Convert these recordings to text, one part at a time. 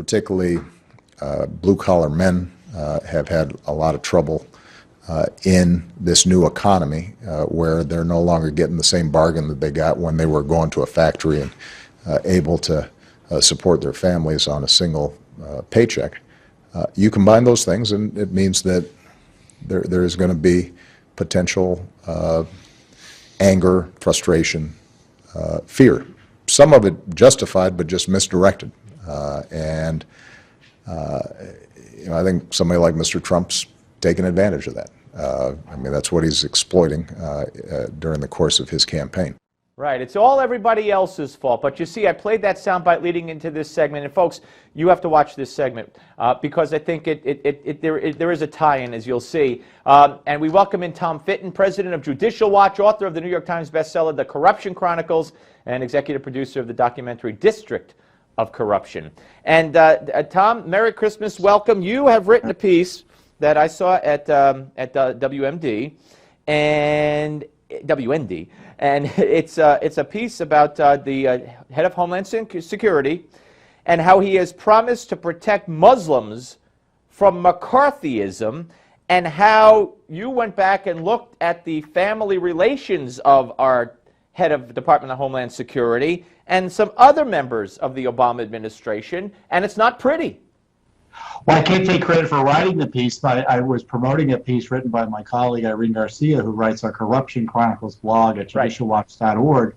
particularly blue-collar men, have had a lot of trouble in this new economy where they're no longer getting the same bargain that they got when they were going to a factory and able to support their families on a single paycheck. You combine those things and it means that there is going to be potential anger, frustration, fear. Some of it justified but just misdirected. I think somebody like Mr. Trump's taken advantage of that. I mean, that's what he's exploiting during the course of his campaign. Right. It's all everybody else's fault. But you see, I played that soundbite leading into this segment. And folks, you have to watch this segment because I think there is a tie-in, as you'll see. And we welcome in Tom Fitton, president of Judicial Watch, author of the New York Times bestseller, The Corruption Chronicles, and executive producer of the documentary District of Corruption. And Tom, Merry Christmas, welcome. You have written a piece that I saw at WMD and WND, and it's a piece about the head of Homeland Security and how he has promised to protect Muslims from McCarthyism, and how you went back and looked at the family relations of our head of the Department of Homeland Security and some other members of the Obama administration, and it's not pretty. Well, I can't take credit for writing the piece, but I was promoting a piece written by my colleague Irene Garcia, who writes our Corruption Chronicles blog at judicialwatch.org.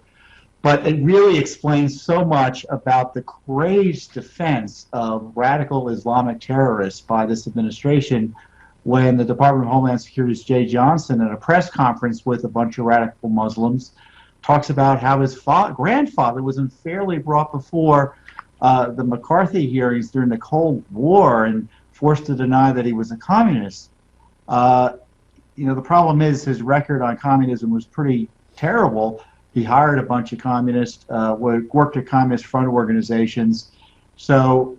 But it really explains so much about the crazed defense of radical Islamic terrorists by this administration when the Department of Homeland Security's Jay Johnson, at a press conference with a bunch of radical Muslims, talks about how his grandfather was unfairly brought before the McCarthy hearings during the Cold War and forced to deny that he was a communist. The problem is his record on communism was pretty terrible. He hired a bunch of communists, worked at communist front organizations. So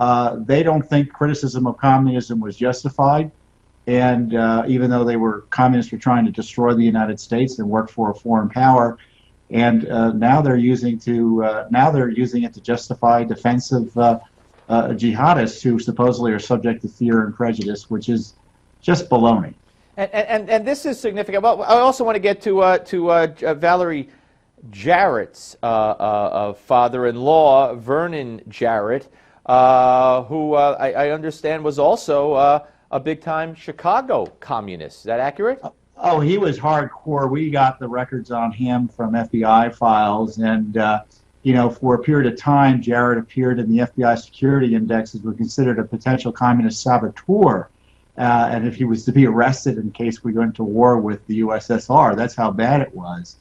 they don't think criticism of communism was justified. And even though communists were trying to destroy the United States and work for a foreign power, and now they're using it to justify defense of jihadists who supposedly are subject to fear and prejudice, which is just baloney. And this is significant. Well, I also want to get to Valerie Jarrett's father-in-law, Vernon Jarrett, who I understand was also a big-time Chicago communist. Is that accurate? Oh, he was hardcore. We got the records on him from FBI files, and for a period of time, Jarrett appeared in the FBI security indexes, was considered a potential communist saboteur, and if he was to be arrested in case we went to war with the USSR, that's how bad it was.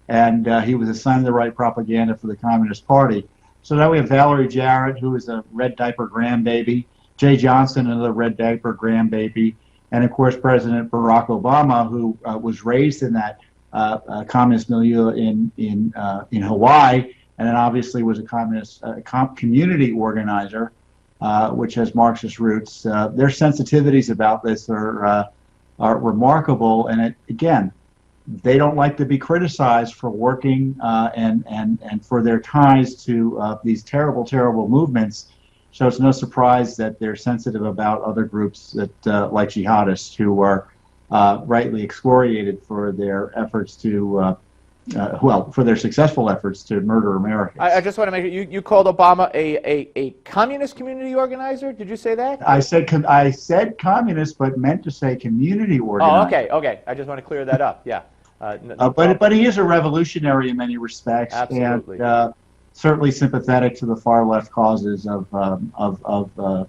And he was assigned the right propaganda for the Communist Party. So now we have Valerie Jarrett, who is a red diaper grandbaby, Jay Johnson, another red diaper grandbaby, and of course President Barack Obama, who was raised in that communist milieu in Hawaii, and then obviously was a communist community organizer, which has Marxist roots. Their sensitivities about this are remarkable, and again, they don't like to be criticized for working and for their ties to these terrible, terrible movements. So it's no surprise that they're sensitive about other groups that, like jihadists, who are rightly excoriated for their efforts to, for their successful efforts to murder Americans. I just want to make sure, you called Obama a communist community organizer? Did you say that? I said communist, but meant to say community organizer. Oh, okay. I just want to clear that up. Yeah. But he is a revolutionary in many respects. Absolutely. And, certainly sympathetic to the far left causes of the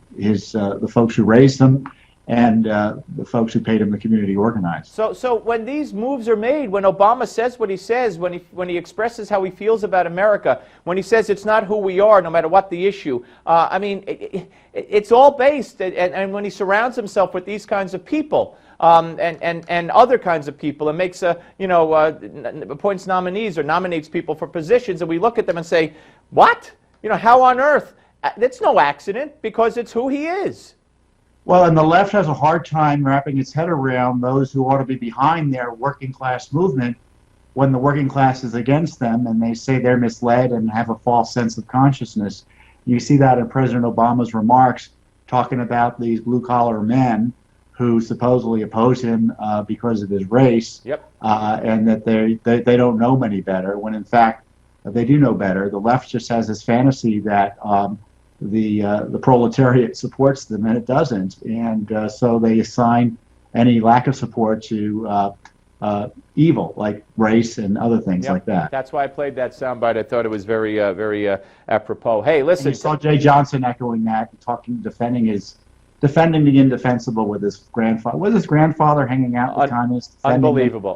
folks who raised him and the folks who paid him to community organize. So when these moves are made, when Obama says what he says, when he expresses how he feels about America, when he says it's not who we are, no matter what the issue, it's all based, and when he surrounds himself with these kinds of people, and other kinds of people, and makes appoints nominees or nominates people for positions, and we look at them and say, what? How on earth? It's no accident, because it's who he is. Well, and the left has a hard time wrapping its head around those who ought to be behind their working class movement when the working class is against them, and they say they're misled and have a false sense of consciousness. You see that in President Obama's remarks talking about these blue-collar men who supposedly oppose him because of his race, Yep. and that they don't know any better, when in fact they do know better. The left just has this fantasy that the proletariat supports them, and it doesn't, and so they assign any lack of support to evil, like race and other things like that. That's why I played that soundbite. I thought it was very, very apropos. Hey, listen. And you saw Jay Johnson echoing that, defending the indefensible with his grandfather. Was his grandfather hanging out with communists? Unbelievable.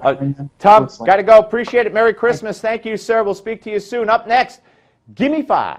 Tom, got to go. Appreciate it. Merry Christmas. Thank you, sir. We'll speak to you soon. Up next, Gimme 5.